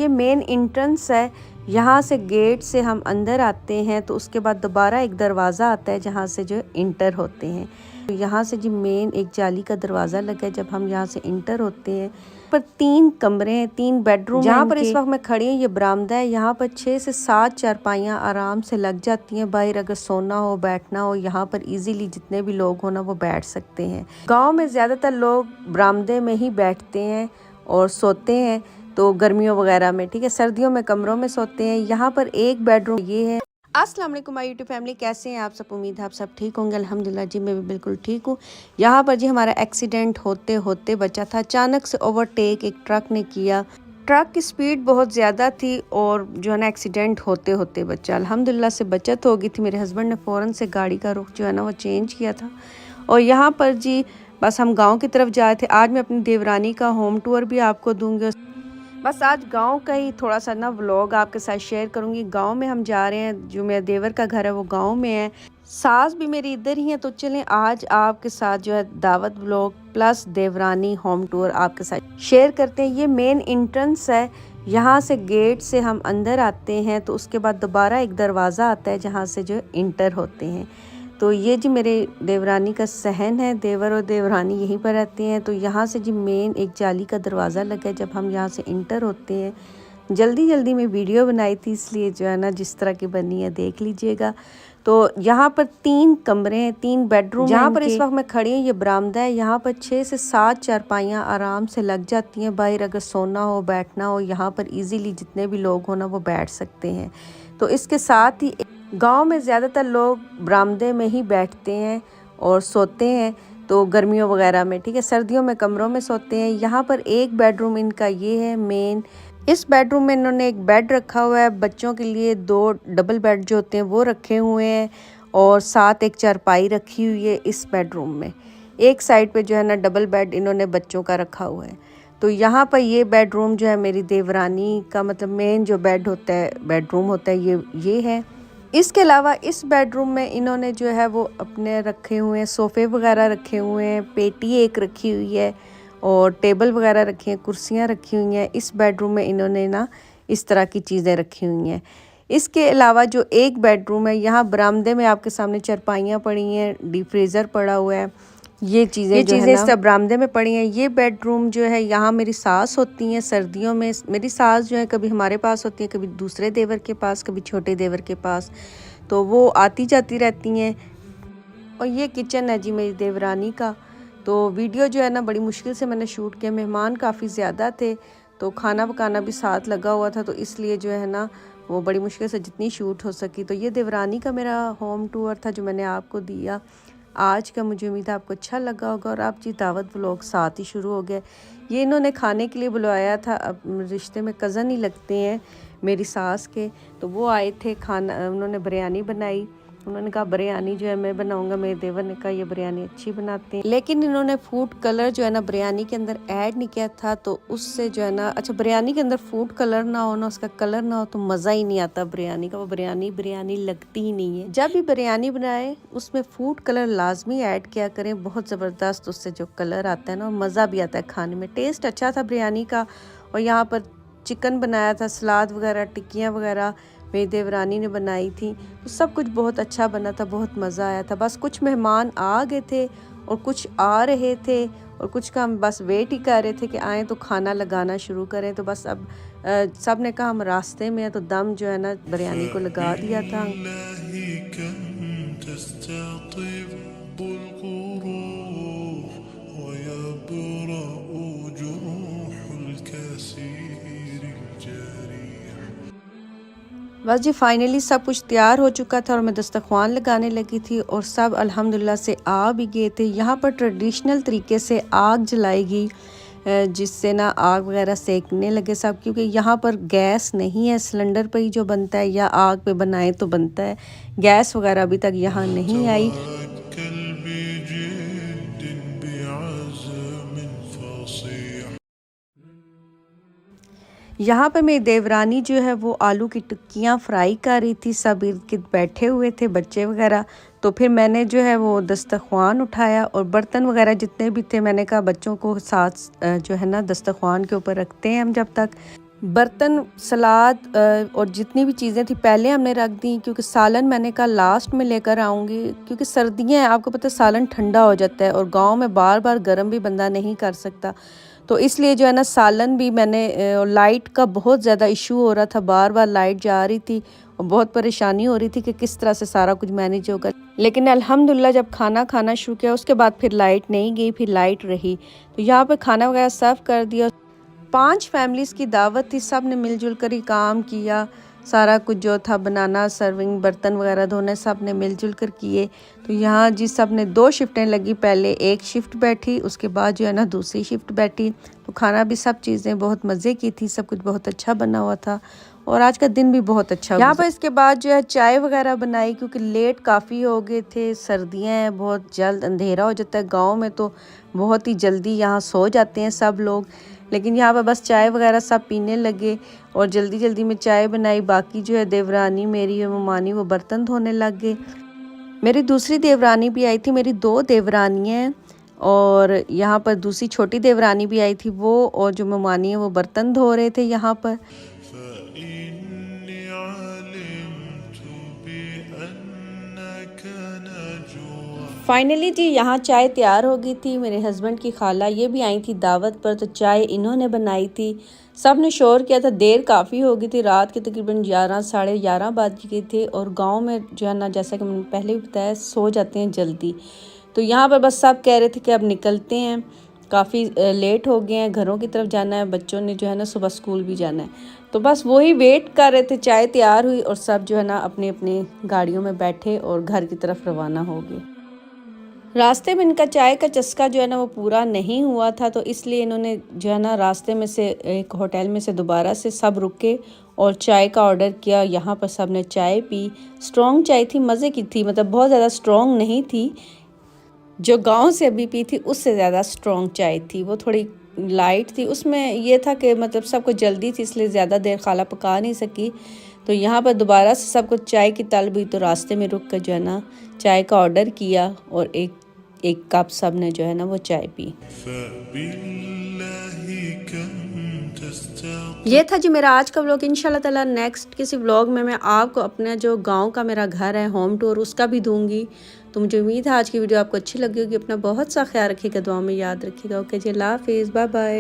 ये main entrance है। यहाँ से गेट से हम अंदर आते हैं तो उसके बाद दोबारा एक दरवाज़ा आता है जहाँ से जो इंटर होते हैं। तो यहाँ से जी मेन एक जाली का दरवाज़ा लगा है। जब हम यहाँ से इंटर होते हैं पर 3 कमरे हैं, 3 बेडरूम। जहाँ पर इस वक्त मैं खड़ी हूँ ये बरामदा है। यहाँ पर 6 से 7 चारपाइयाँ आराम से लग जाती हैं। बाहर अगर सोना हो बैठना हो यहाँ पर इजीली जितने भी लोग हो ना वो बैठ सकते हैं। गाँव में ज़्यादातर लोग बरामदे में ही बैठते हैं और सोते हैं, तो गर्मियों वगैरह में, ठीक है, सर्दियों में कमरों में सोते हैं। यहाँ पर एक बेडरूम ये है। अस्सलाम वालेकुम माय यूट्यूब फैमिली, कैसे हैं आप सब? उम्मीद है आप सब ठीक होंगे। अल्हम्दुलिल्लाह जी मैं भी बिल्कुल ठीक हूँ। यहाँ पर जी हमारा एक्सीडेंट होते होते बचा था। अचानक से ओवरटेक एक ट्रक ने किया। ट्रक की स्पीड बहुत ज़्यादा थी और जो है ना एक्सीडेंट होते होते बचा। अल्हम्दुलिल्लाह से बचत हो गई थी। मेरे हस्बैंड ने फ़ौरन से गाड़ी का रुख जो है ना वो चेंज किया था। और यहाँ पर जी बस हम गाँव की तरफ जा रहे थे। आज मैं अपनी देवरानी का होम टूर भी आपको दूँगी। बस आज गांव का ही थोड़ा सा ना व्लॉग आपके साथ शेयर करूंगी। गांव में हम जा रहे हैं, जो मेरा देवर का घर है वो गांव में है, सास भी मेरी इधर ही है। तो चलें आज आपके साथ जो है दावत व्लॉग प्लस देवरानी होम टूर आपके साथ शेयर करते हैं। ये मेन एंट्रेंस है। यहाँ से गेट से हम अंदर आते हैं तो उसके बाद दोबारा एक दरवाज़ा आता है जहाँ से जो इंटर होते हैं। तो ये जी मेरे देवरानी का सहन है। देवर और देवरानी यहीं पर रहते हैं। तो यहाँ से जी मेन एक जाली का दरवाज़ा लगा है। जब हम यहाँ से इंटर होते हैं, जल्दी में वीडियो बनाई थी इसलिए जो है ना जिस तरह की बनी है देख लीजिएगा। तो यहाँ पर 3 कमरे हैं, 3 बेडरूम। जहाँ पर इस वक्त मैं खड़ी हूँ ये बरामदा है। यहाँ पर 6 से 7 चारपाइयाँ आराम से लग जाती हैं। बाहर अगर सोना हो बैठना हो यहाँ पर इजीली जितने भी लोग हो ना वो बैठ सकते हैं। तो इसके साथ ही गांव में ज़्यादातर लोग बरामदे में ही बैठते हैं और सोते हैं, तो गर्मियों वगैरह में, ठीक है, सर्दियों में कमरों में सोते हैं। यहाँ पर एक बेडरूम इनका ये है मेन। इस बेडरूम में इन्होंने एक बेड रखा हुआ है। बच्चों के लिए 2 डबल बेड जो होते हैं वो रखे हुए हैं और साथ एक चारपाई रखी हुई है इस बेडरूम में। एक साइड पे जो है ना डबल बेड इन्होंने बच्चों का रखा हुआ है। तो यहाँ पर ये बेडरूम जो है मेरी देवरानी का, मतलब मेन जो बेड होता है, बेडरूम होता है, ये है। इसके अलावा इस बेडरूम में इन्होंने जो है वो अपने रखे हुए हैं, सोफ़े वगैरह रखे हुए हैं, पेटी एक रखी हुई है और टेबल वगैरह रखी हैं, कुर्सियाँ रखी हुई हैं। इस बेडरूम में इन्होंने ना इस तरह की चीज़ें रखी हुई हैं। इसके अलावा जो एक बेडरूम है, यहाँ बरामदे में आपके सामने चारपाइयाँ पड़ी हैं, डीप फ्रीज़र पड़ा हुआ है, ये चीज़ें सब बरामदे में पड़ी हैं। ये बेडरूम जो है यहाँ मेरी सास होती हैं। सर्दियों में मेरी सास जो है कभी हमारे पास होती है, कभी दूसरे देवर के पास, कभी छोटे देवर के पास, तो वो आती जाती रहती हैं। और ये किचन है जी मेरी देवरानी का। तो वीडियो जो है ना बड़ी मुश्किल से मैंने शूट किया। मेहमान काफ़ी ज़्यादा थे तो खाना पकाना भी साथ लगा हुआ था, तो इसलिए जो है ना वो बड़ी मुश्किल से जितनी शूट हो सकी। तो ये देवरानी का मेरा होम टूर था जो मैंने आपको दिया आज का। मुझे उम्मीद है आपको अच्छा लगा होगा। और आप जी दावत व्लॉग साथ ही शुरू हो गया। ये इन्होंने खाने के लिए बुलाया था। अब रिश्ते में कज़न ही लगते हैं मेरी सास के, तो वो आए थे खाना, उन्होंने बिरयानी बनाई। उन्होंने कहा बिरयानी जो है मैं बनाऊंगा। मेरे देवर ने कहा ये बिरयानी अच्छी बनाते हैं, लेकिन इन्होंने फूड कलर जो है ना बिरयानी के अंदर ऐड नहीं किया था। तो उससे जो है ना, अच्छा, बिरयानी के अंदर फूड कलर ना हो ना, उसका कलर ना हो तो मज़ा ही नहीं आता बिरयानी का। वो बिरयानी लगती ही नहीं है। जब भी बिरयानी बनाए उसमें फूड कलर लाजमी ऐड किया करें, बहुत ज़बरदस्त उससे जो कलर आता है ना मज़ा भी आता है खाने में। टेस्ट अच्छा था बिरयानी का। और यहाँ पर चिकन बनाया था, सलाद वगैरह, टिक्कियाँ वगैरह मेरी देवरानी ने बनाई थी। तो सब कुछ बहुत अच्छा बना था, बहुत मज़ा आया था। बस कुछ मेहमान आ गए थे और कुछ आ रहे थे और कुछ का हम बस वेट ही कर रहे थे कि आएँ तो खाना लगाना शुरू करें। तो बस अब सब ने कहा हम रास्ते में हैं, तो दम जो है ना बिरयानी को लगा दिया था। बस जी फाइनली सब कुछ तैयार हो चुका था और मैं दस्तरखान लगाने लगी थी और सब अल्हम्दुलिल्लाह से आ भी गए थे। यहाँ पर ट्रेडिशनल तरीके से आग जलाई गई, जिससे ना आग वगैरह सेकने लगे सब, क्योंकि यहाँ पर गैस नहीं है। सिलेंडर पर ही जो बनता है या आग पे बनाए तो बनता है, गैस वगैरह अभी तक यहाँ नहीं आई। यहाँ पे मेरी देवरानी जो है वो आलू की टिक्कियाँ फ्राई कर रही थी। सब इर्द गिर्द बैठे हुए थे बच्चे वगैरह। तो फिर मैंने जो है वो दस्तरखान उठाया और बर्तन वगैरह जितने भी थे मैंने कहा बच्चों को साथ जो है ना दस्तरखान के ऊपर रखते हैं हम जब तक। बर्तन, सलाद और जितनी भी चीज़ें थी पहले हमने रख दी, क्योंकि सालन मैंने कहा लास्ट में लेकर आऊँगी, क्योंकि सर्दियाँ हैं, आपको पता है सालन ठंडा हो जाता है और गांव में बार बार गर्म भी बंदा नहीं कर सकता। तो इसलिए जो है ना सालन भी मैंने, लाइट का बहुत ज़्यादा इशू हो रहा था, बार बार लाइट जा रही थी और बहुत परेशानी हो रही थी कि किस तरह से सारा कुछ मैनेज होगा। लेकिन अल्हम्दुलिल्लाह जब खाना खाना शुरू किया उसके बाद फिर लाइट नहीं गई, फिर लाइट रही। तो यहाँ पर खाना वगैरह सर्व कर दिया। 5 फैमिलीज़ की दावत थी, सब ने मिलजुल कर ही काम किया, सारा कुछ जो था बनाना, सर्विंग, बर्तन वगैरह धोने सब ने मिलजुल कर किए। तो यहाँ जी सब ने 2 शिफ्टें लगी, पहले एक शिफ्ट बैठी, उसके बाद जो है ना दूसरी शिफ्ट बैठी। तो खाना भी सब चीज़ें बहुत मज़े की थी, सब कुछ बहुत अच्छा बना हुआ था और आज का दिन भी बहुत अच्छा। यहाँ पर इसके बाद जो है चाय वगैरह बनाई, क्योंकि लेट काफ़ी हो गए थे, सर्दियाँ हैं, बहुत जल्द अंधेरा हो जाता है। गाँव में तो बहुत ही जल्दी यहाँ सो जाते हैं सब लोग, लेकिन यहाँ पर बस चाय वगैरह सब पीने लगे और जल्दी जल्दी में चाय बनाई। बाकी जो है देवरानी मेरी और ममानी वो बर्तन धोने लग गए। मेरी दूसरी देवरानी भी आई थी, मेरी 2 देवरानियाँ हैं और यहाँ पर दूसरी छोटी देवरानी भी आई थी, वो और जो ममानी है वो बर्तन धो रहे थे यहाँ पर। फाइनली जी यहाँ चाय तैयार हो गई थी। मेरे हस्बैंड की खाला ये भी आई थी दावत पर, तो चाय इन्होंने बनाई थी। सब ने शोर किया था, देर काफ़ी हो गई थी, रात के तकरीबन 11 साढ़े 11 बज गए थे और गांव में जो है ना, जैसा कि मैंने पहले भी बताया, सो जाते हैं जल्दी। तो यहाँ पर बस सब कह रहे थे कि अब निकलते हैं, काफ़ी लेट हो गए हैं, घरों की तरफ जाना है, बच्चों ने जो है ना सुबह स्कूल भी जाना है। तो बस वही वेट कर रहे थे, चाय तैयार हुई और सब जो है ना अपने अपने गाड़ियों में बैठे और घर की तरफ रवाना हो गए। रास्ते में इनका चाय का चस्का जो है ना वो पूरा नहीं हुआ था, तो इसलिए इन्होंने जो है ना रास्ते में से एक होटल में से दोबारा से सब रुके और चाय का ऑर्डर किया। यहाँ पर सब ने चाय पी। स्ट्रॉन्ग चाय थी, मज़े की थी, मतलब बहुत ज़्यादा स्ट्रॉन्ग नहीं थी, जो गांव से अभी पी थी उससे ज़्यादा स्ट्रॉन्ग चाय थी, वो थोड़ी लाइट थी। उसमें ये था कि मतलब सबको जल्दी थी, इसलिए ज़्यादा देर खाला पका नहीं सकी। तो यहाँ पर दोबारा से सबको चाय की तलब हुई, तो रास्ते में रुक कर जो है ना चाय का ऑर्डर किया और एक कप सब ने जो है ना वो चाय पी। ये था जी मेरा आज का व्लॉग। इंशाल्लाह ताला नेक्स्ट किसी व्लॉग में मैं आपको अपना जो गांव का मेरा घर है होम टूर उसका भी दूंगी। तो मुझे उम्मीद है आज की वीडियो आपको अच्छी लगी होगी। अपना बहुत सा ख्याल रखिएगा, दुआ में याद रखिएगा। ओके जी, अल्लाह हाफिज़, बाय बाय।